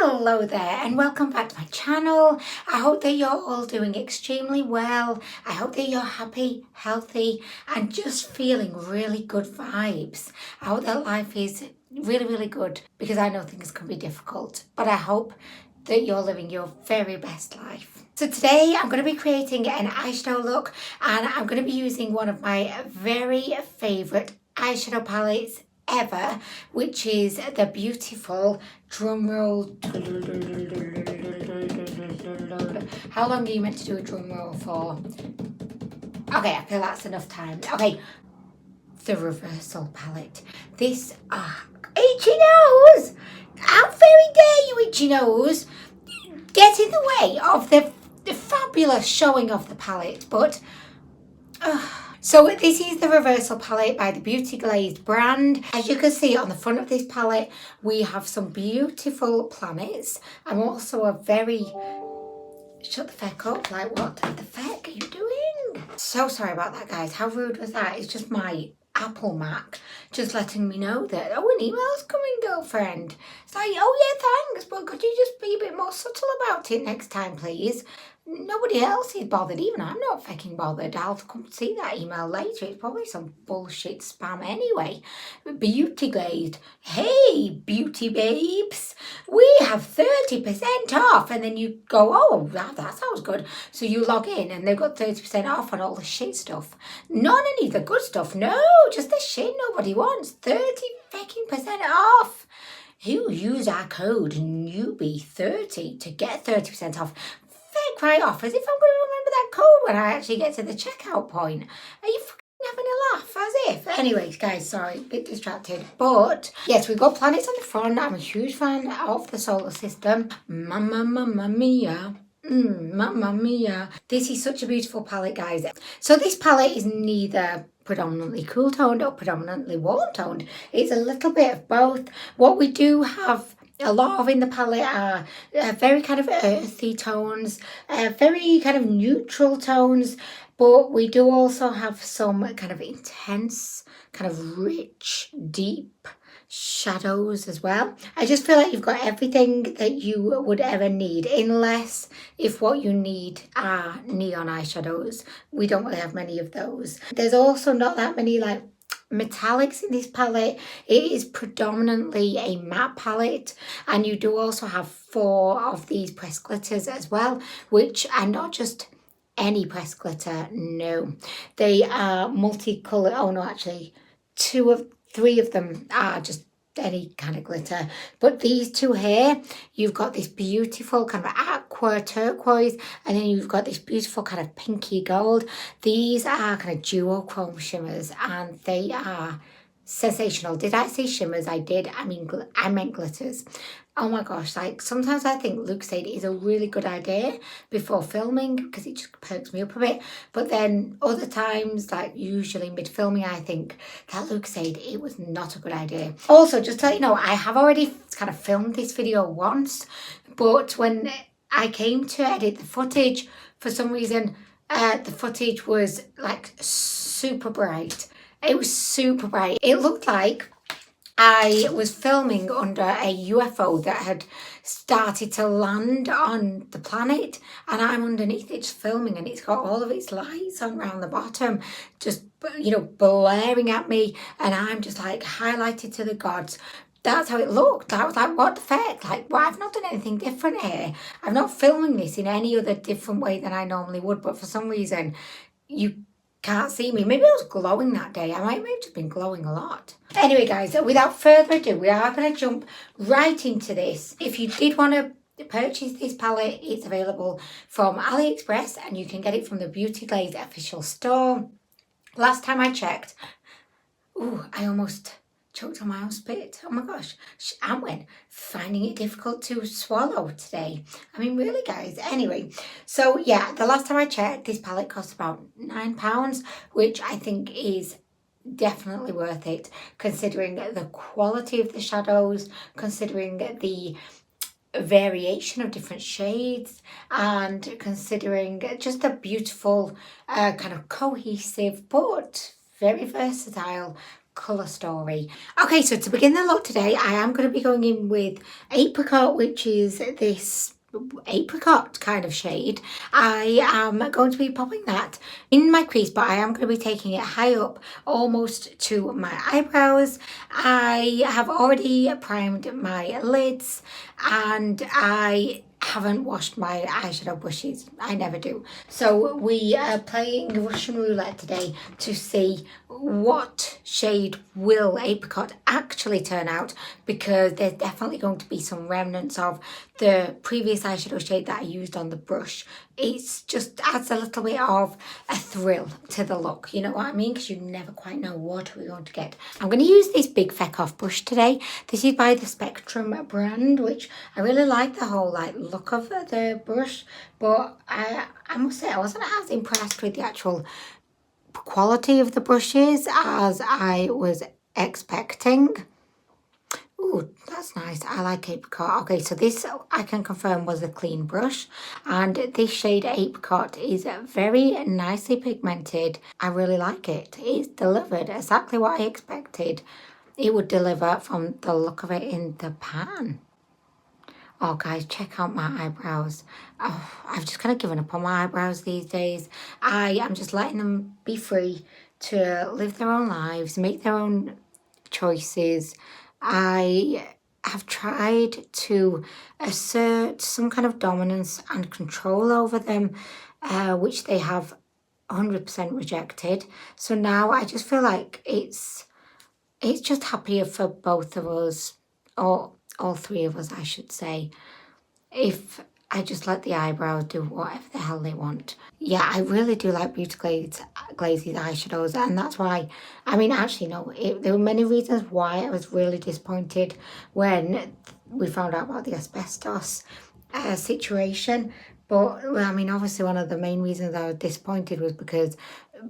Hello there and welcome back to my channel. I hope that you're all doing extremely well. I hope that you're happy, healthy and just feeling really good vibes. I hope that life is really good because I know things can be difficult, but I hope that you're living your very best life. So today I'm going to be creating an eyeshadow look and I'm going to be using one of my very favourite eyeshadow palettes ever, which is the beautiful drumroll. How long are you meant to do a drum roll for? Okay, I feel that's enough time. Okay, the reversal palette. This itchy nose. How very dare you, itchy nose, get in the way of the fabulous showing of the palette, but. So this is the Reversal palette by the Beauty Glazed brand. As you can see on the front of this palette, we have some beautiful planets. I'm also a very... Shut the feck up, like what the feck are you doing? So sorry about that, guys. How rude was that? It's just my Apple Mac just letting me know that, oh, an email's coming, girlfriend. It's like, oh yeah, thanks, but could you just be a bit more subtle about it next time, please? Nobody else is bothered, even I'm not fucking bothered. I'll come see that email later. It's probably some bullshit spam anyway. Beauty Glazed. Hey, beauty babes. We have 30% off. And then you go, oh, that sounds good. So you log in and they've got 30% off on all the shit stuff. Not any of the good stuff. No, just the shit nobody wants. 30% off. You use our code newbie30 to get 30% off. Right off, as if I'm going to remember that code when I actually get to the checkout point. Are you fucking having a laugh? As if. Anyways, guys, sorry, a bit distracted. But yes, we've got planets on the front. I'm a huge fan of the solar system. Mamma mia. Mamma mia. This is such a beautiful palette, guys. So this palette is neither predominantly cool toned or predominantly warm toned. It's a little bit of both. What we do have a lot of in the palette are very kind of earthy tones, very kind of neutral tones, but we do also have some kind of intense, kind of rich, deep shadows as well. I just feel like you've got everything that you would ever need, unless if what you need are neon eyeshadows. We don't really have many of those. There's also not that many like metallics in this palette. It is predominantly a matte palette, and you do also have 4 of these pressed glitters as well, which are not just any pressed glitter. No, they are multicolored. Oh no, actually 3 of them are just any kind of glitter, but these 2 here, you've got this beautiful kind of aqua turquoise, and then you've got this beautiful kind of pinky gold. These are kind of duochrome shimmers, and they are sensational. Did I say shimmers? I did. I meant glitters. Oh my gosh, like sometimes I think Lucozade is a really good idea before filming because it just perks me up a bit, but then other times, like usually mid-filming, I think that Lucozade, it was not a good idea. Also, just to let you know, I have already kind of filmed this video once, but when I came to edit the footage, for some reason, the footage was like super bright. It was super bright. It looked like I was filming under a UFO that had started to land on the planet, and I'm underneath it just filming, and it's got all of its lights on around the bottom, just, you know, blaring at me, and I'm just like highlighted to the gods. That's how it looked. I was like, what the fuck? Like, well, I've not done anything different here. I'm not filming this in any other different way than I normally would, but for some reason, you can't see me. Maybe I was glowing that day. I might have just been glowing a lot. Anyway, guys, without further ado, we are going to jump right into this. If you did want to purchase this palette, it's available from Aliexpress, and you can get it from the Beauty Glazed official store. Last time I checked, I almost choked on my own spit. Oh my gosh, Anwen, finding it difficult to swallow today. I mean, really, guys. Anyway, so yeah, the last time I checked, this palette cost about £9, which I think is definitely worth it, considering the quality of the shadows, considering the variation of different shades, and considering just a beautiful kind of cohesive but very versatile colour story. Okay, so to begin the look today, I am going to be going in with Apricot, which is this apricot kind of shade. I am going to be popping that in my crease, but I am going to be taking it high up almost to my eyebrows. I have already primed my lids and I haven't washed my eyeshadow brushes. I never do. So we are playing Russian roulette today to see what shade will Apricot actually turn out, because there's definitely going to be some remnants of the previous eyeshadow shade that I used on the brush. It's just adds a little bit of a thrill to the look, you know what I mean? Because you never quite know what we're going to get. I'm going to use this big Feck Off brush today. This is by the Spectrum brand, which I really like the whole like look of the brush, but I must say I wasn't as impressed with the actual quality of the brushes as I was expecting. Ooh, that's nice. I like Apricot. Okay, so this I can confirm was a clean brush, and this shade Apricot is very nicely pigmented. I really like it. It's delivered exactly what I expected it would deliver from the look of it in the pan. Oh guys, check out my eyebrows. Oh, I've just kind of given up on my eyebrows these days. I am just letting them be free to live their own lives, make their own choices. I have tried to assert some kind of dominance and control over them, which they have 100% rejected. So now I just feel like it's just happier for both of us, or all three of us, I should say, if I just let the eyebrows do whatever the hell they want. Yeah, I really do like Beauty Glazed eyeshadows, and that's why, I mean, actually, no, there were many reasons why I was really disappointed when we found out about the asbestos situation. But, well, I mean, obviously one of the main reasons I was disappointed was because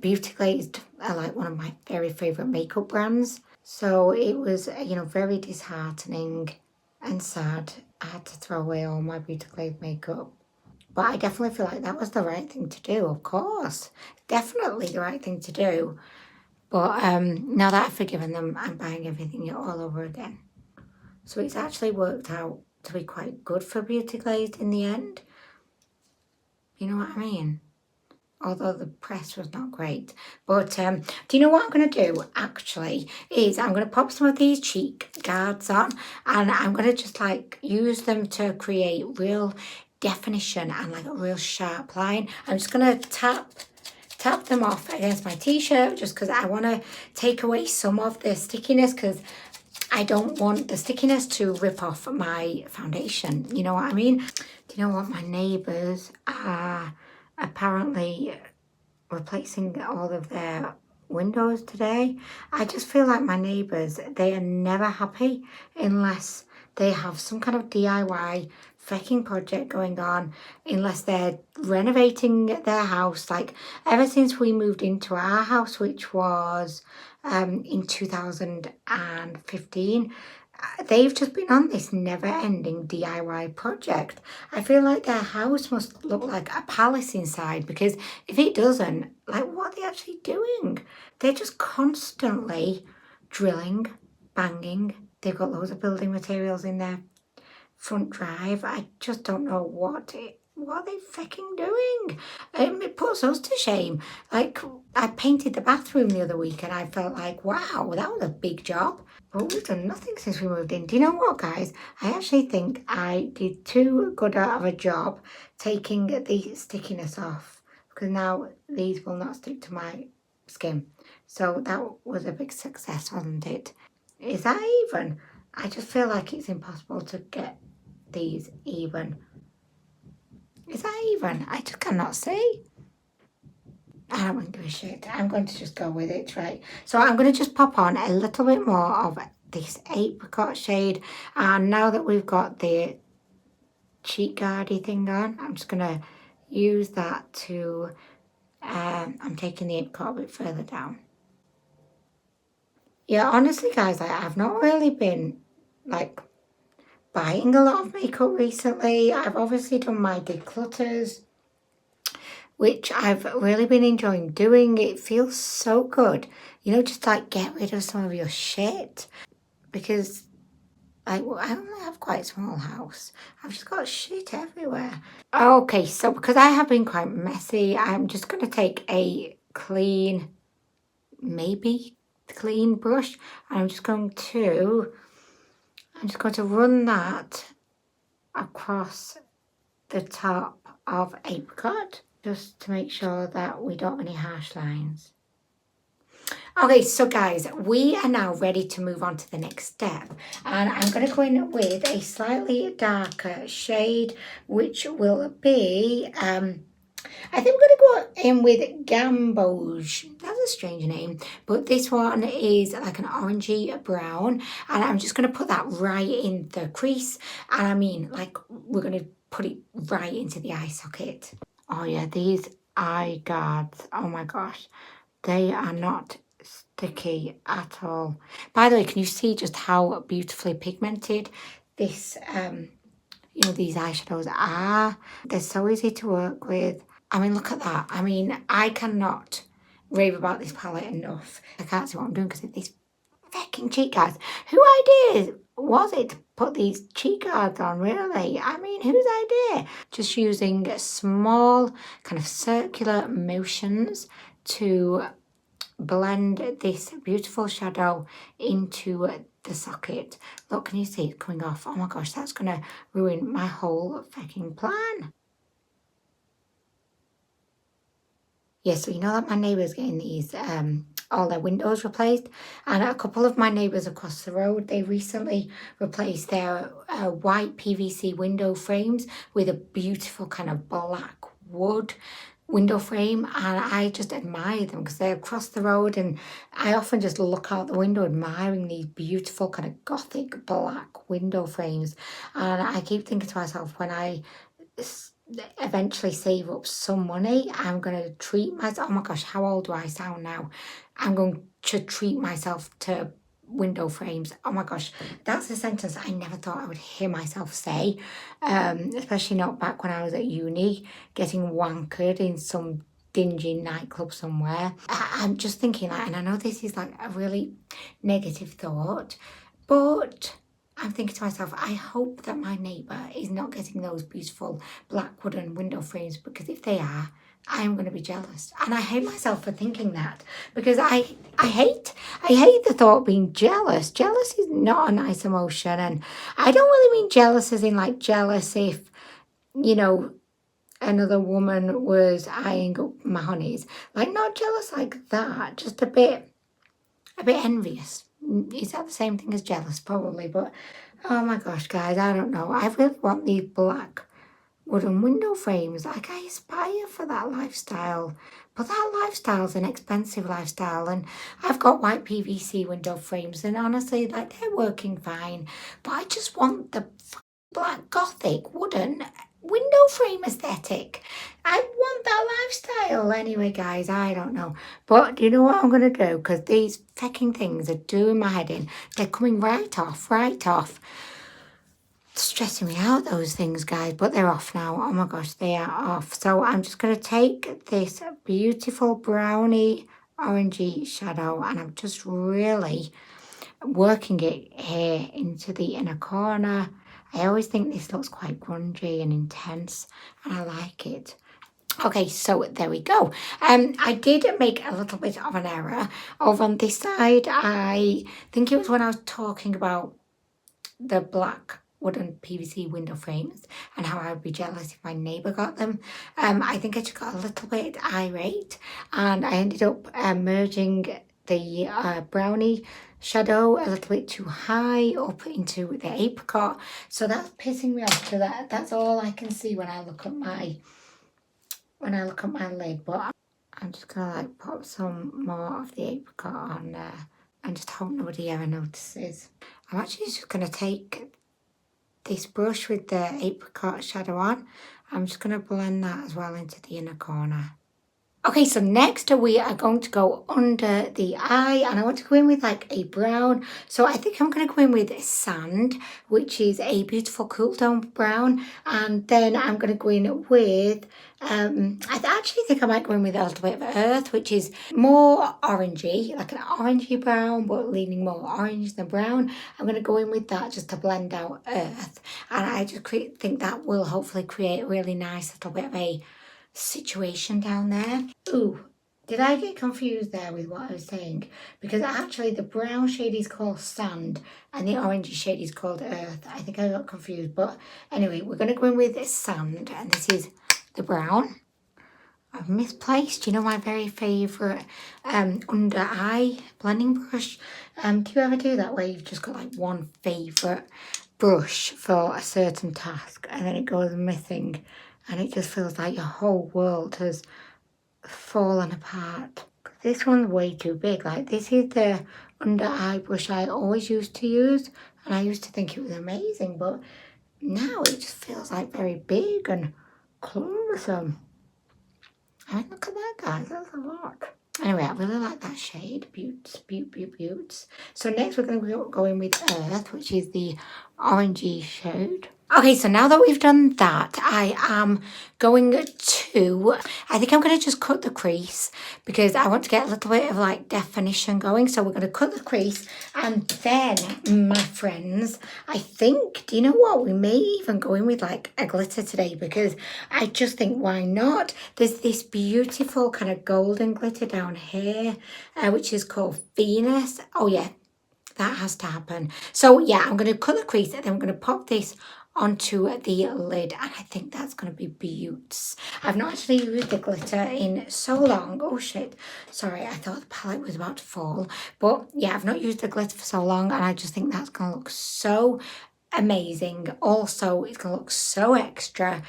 Beauty Glazed are like one of my very favourite makeup brands. So it was, you know, very disheartening and sad. I had to throw away all my Beauty Glazed makeup. But I definitely feel like that was the right thing to do, of course. Definitely the right thing to do. But now that I've forgiven them, I'm buying everything all over again. So it's actually worked out to be quite good for Beauty Glazed in the end. You know what I mean? Although the press was not great. But do you know what I'm going to do, actually, is I'm going to pop some of these cheek guards on, and I'm going to just, like, use them to create real definition and, like, a real sharp line. I'm just going to tap them off against my t-shirt just because I want to take away some of the stickiness, because I don't want the stickiness to rip off my foundation. You know what I mean? Do you know what? My neighbours are apparently replacing all of their windows today. I just feel like my neighbours, they are never happy unless they have some kind of DIY fecking project going on, unless they're renovating their house. Like, ever since we moved into our house, which was in 2015, they've just been on this never-ending DIY project. I feel like their house must look like a palace inside, because if it doesn't, like, what are they actually doing? They're just constantly drilling, banging. They've got loads of building materials in their front drive. I just don't know what are they fucking doing? It puts us to shame. Like, I painted the bathroom the other week and I felt like, wow, that was a big job. But we've done nothing since we moved in. Do you know what, guys? I actually think I did too good out of a job taking the stickiness off, because now these will not stick to my skin. So that was a big success, wasn't it? Is that even? I just feel like it's impossible to get these even. Is that even? I just cannot see. I don't want to give a shit. I'm going to just go with it, right? So I'm going to just pop on a little bit more of this apricot shade. And now that we've got the cheek guardy thing on, I'm just going to use that to, I'm taking the apricot a bit further down. Yeah, honestly, guys, I've not really been, like, buying a lot of makeup recently. I've obviously done my declutters, which I've really been enjoying doing. It feels so good. You know, just like get rid of some of your shit, because I only have quite a small house. I've just got shit everywhere. Okay, so because I have been quite messy, I'm just going to take a clean, maybe clean brush. And I'm just going to run that across the top of apricot, just to make sure that we don't have any harsh lines. Okay, so guys, we are now ready to move on to the next step. And I'm going to go in with a slightly darker shade, which will be, I think we're going to go in with Gamboge. That's a strange name, but this one is like an orangey brown. And I'm just going to put that right in the crease. And I mean, like, we're going to put it right into the eye socket. Oh yeah, these eye guards, oh my gosh, they are not sticky at all. By the way, can you see just how beautifully pigmented this, you know, these eyeshadows are? They're so easy to work with. I mean, look at that. I mean, I cannot rave about this palette enough. I can't see what I'm doing because of these fucking cheek guards. Who idea was it to put these cheek guards on, really? I mean, whose idea? Just using small kind of circular motions to blend this beautiful shadow into the socket. Look, can you see it coming off? Oh my gosh, that's going to ruin my whole fucking plan. Yeah, so you know that my neighbour's getting these, all their windows replaced, and a couple of my neighbours across the road, they recently replaced their white PVC window frames with a beautiful kind of black wood window frame, and I just admire them because they're across the road, and I often just look out the window admiring these beautiful kind of gothic black window frames. And I keep thinking to myself, when I eventually save up some money, I'm going to treat myself. Oh my gosh, how old do I sound now? I'm going to treat myself to window frames. Oh my gosh, that's a sentence I never thought I would hear myself say, especially not back when I was at uni getting wankered in some dingy nightclub somewhere. I'm just thinking, like, and I know this is like a really negative thought, but I'm thinking to myself, I hope that my neighbour is not getting those beautiful black wooden window frames, because if they are, I'm going to be jealous. And I hate myself for thinking that, because I hate the thought of being jealous. Jealous is not a nice emotion. And I don't really mean jealous as in like jealous if, you know, another woman was eyeing up my honeys. Like, not jealous like that, just a bit envious. Is that the same thing as jealous? Probably, but oh my gosh, guys, I don't know. I really want these black wooden window frames. Like, I aspire for that lifestyle, but that lifestyle's an expensive lifestyle, and I've got white PVC window frames, and honestly, like, they're working fine, but I just want the black gothic wooden window frame aesthetic. I want that lifestyle. Anyway, guys, I don't know. But do you know what I'm going to do? Because these fucking things are doing my head in. They're coming right off, right off. Stressing me out, those things, guys. But they're off now. Oh my gosh, they are off. So I'm just going to take this beautiful brownie orangey shadow, and I'm just really working it here into the inner corner. I always think this looks quite grungy and intense, and I like it. Okay, so there we go. I did make a little bit of an error over on this side. I think it was when I was talking about the black wooden PVC window frames and how I would be jealous if my neighbour got them. I think I just got a little bit irate, and I ended up merging the brownie shadow a little bit too high up into the apricot, so that's pissing me off. So that's all I can see when I look at my lid. But I'm just gonna like pop some more of the apricot on there and just hope nobody ever notices. I'm actually just gonna take this brush with the apricot shadow on. I'm just gonna blend that as well into the inner corner. Okay, so next we are going to go under the eye, and I want to go in with like a brown. So I think I'm going to go in with Sand, which is a beautiful cool tone brown. And then I'm going to go in with, I actually think I might go in with a little bit of Earth, which is more orangey, like an orangey brown, but leaning more orange than brown. I'm going to go in with that just to blend out Earth. And I just think that will hopefully create a really nice little bit of a situation down there. Ooh, did I get confused there with what I was saying? Because actually the brown shade is called Sand and the orangey shade is called Earth. I think I got confused, but anyway, we're going to go in with Sand, and this is the brown. I've misplaced, you know, my very favourite under eye blending brush. Do you ever do that where you've just got like one favourite brush for a certain task and then it goes missing? And it just feels like your whole world has fallen apart. This one's way too big. Like, this is the under eye brush I always used to use. And I used to think it was amazing. But now it just feels like very big and cumbersome. I mean, look at that, guys. That's a lot. Anyway, I really like that shade. Beauts. So next we're going to go in with Earth, which is the orangey shade. Okay, so now that we've done that, I am going to, I think I'm going to just cut the crease because I want to get a little bit of like definition going. So we're going to cut the crease, and then, my friends, I think, do you know what? We may even go in with like a glitter today because I just think, why not? There's this beautiful kind of golden glitter down here, which is called Venus. Oh yeah, that has to happen. So yeah, I'm going to cut the crease and then I'm going to pop this onto the lid, and I think that's going to be beauts. I've not actually used the glitter in so long. Oh shit, sorry, I thought the palette was about to fall, but yeah, I've not used the glitter for so long, and I just think that's going to look so amazing. Also, it's going to look so extra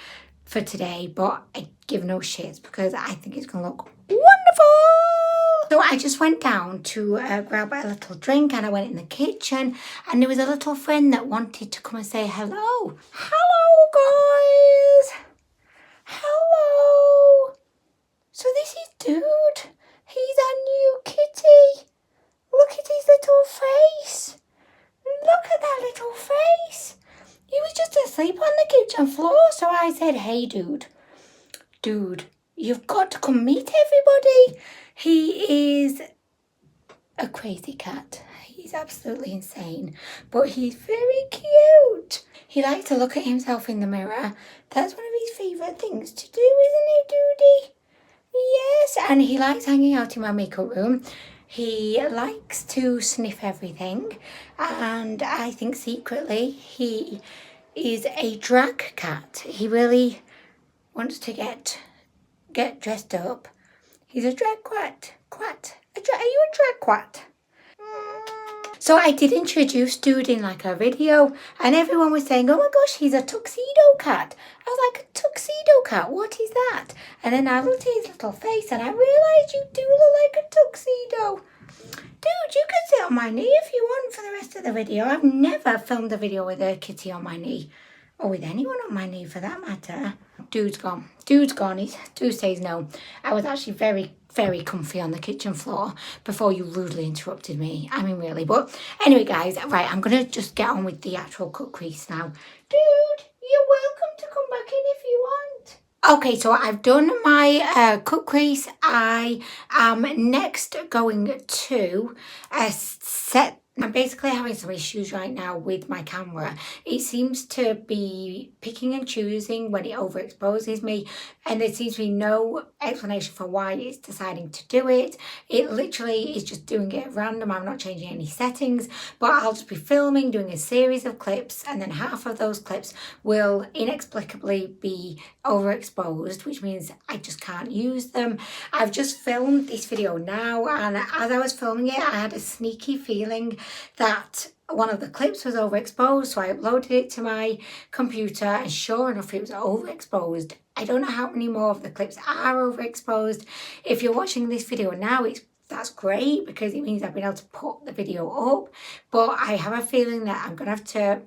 for today, but I give no shits because I think it's going to look wonderful. So I just went down to grab a little drink, and I went in the kitchen, and there was a little friend that wanted to come and say hello. Hello, guys. Hello. So this is Dude. He's our new kitty. Look at his little face. Look at that little face. He was just asleep on the kitchen floor, so I said, hey, Dude. Dude, you've got to come meet everybody. He is a crazy cat. He's absolutely insane, but he's very cute. He likes to look at himself in the mirror. That's one of his favourite things to do, isn't it, Doody? Yes, and he likes hanging out in my makeup room. He likes to sniff everything, and I think secretly he is a drag cat. He really wants to get dressed up. He's a drag quat. Are you a drag quat? So I did introduce Dude in like a video, and everyone was saying, oh my gosh, he's a tuxedo cat. I was like, a tuxedo cat? What is that? And then I looked at his little face and I realised you do look like a tuxedo. Dude, you can sit on my knee if you want for the rest of the video. I've never filmed a video with a kitty on my knee. Or with anyone on my knee for that matter. Dude's gone. Dude says no. I was actually very, very comfy on the kitchen floor before you rudely interrupted me. I mean, really. But anyway, guys, right, I'm going to just get on with the actual cut crease now. Dude, you're welcome to come back in if you want. Okay, so I've done my cut crease. I am next going to set. I'm basically having some issues right now with my camera. It seems to be picking and choosing when it overexposes me, and there seems to be no explanation for why it's deciding to do it. It literally is just doing it at random. I'm not changing any settings, but I'll just be filming, doing a series of clips, and then half of those clips will inexplicably be overexposed, which means I just can't use them. I've just filmed this video now, and as I was filming it, I had a sneaky feeling that one of the clips was overexposed, so I uploaded it to my computer, and sure enough, it was overexposed. I don't know how many more of the clips are overexposed. If you're watching this video now, that's great because it means I've been able to put the video up, but I have a feeling that I'm gonna have to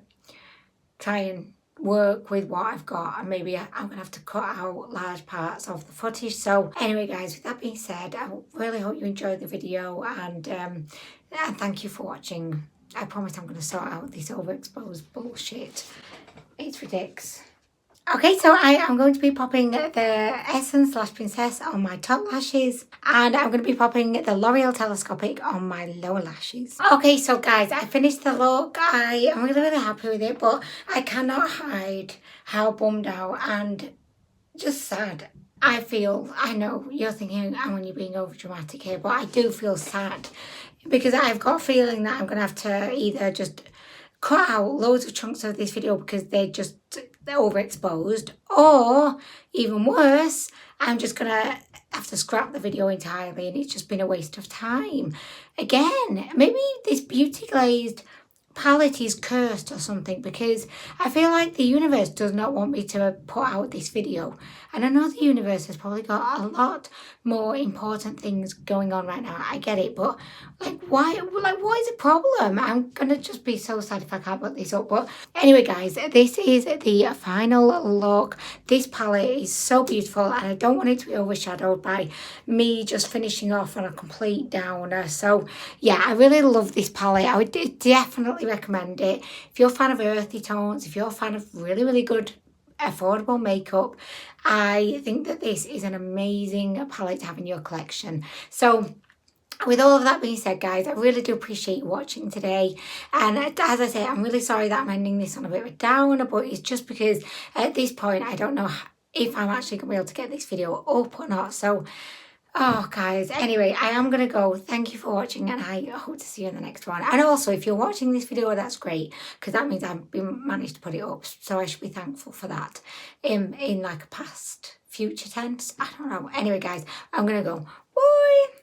try and work with what I've got, and maybe I'm going to have to cut out large parts of the footage. So anyway guys, with that being said, I really hope you enjoyed the video, and thank you for watching. I promise I'm going to sort out this overexposed bullshit. It's ridiculous. Okay, so I am going to be popping the Essence Lash Princess on my top lashes, and I'm going to be popping the L'Oreal Telescopic on my lower lashes. Okay, so guys, I finished the look. I am really, really happy with it, but I cannot hide how bummed out and just sad I feel. I know you're thinking, Anwen, you're being over dramatic here, but I do feel sad because I've got a feeling that I'm going to have to either just cut out loads of chunks of this video because they're overexposed, or even worse, I'm just gonna have to scrap the video entirely and it's just been a waste of time. Again, maybe this Beauty Glazed palette is cursed or something, because I feel like the universe does not want me to put out this video, and I know the universe has probably got a lot more important things going on right now. I get it, but like, why? Like, what is the problem? I'm gonna just be so sad if I can't put this up. But anyway guys, this is the final look. This palette is so beautiful, and I don't want it to be overshadowed by me just finishing off on a complete downer. So yeah, I really love this palette. I would definitely recommend it if you're a fan of earthy tones, if you're a fan of really, really good affordable makeup. I think that this is an amazing palette to have in your collection. So with all of that being said, guys, I really do appreciate you watching today. And as I say, I'm really sorry that I'm ending this on a bit of a downer, but it's just because at this point I don't know if I'm actually going to be able to get this video up or not. So oh guys, anyway, I am going to go. Thank you for watching, and I hope to see you in the next one. And also, if you're watching this video, that's great, because that means I've managed to put it up, so I should be thankful for that in like a past future tense. I don't know. Anyway guys, I'm going to go. Bye.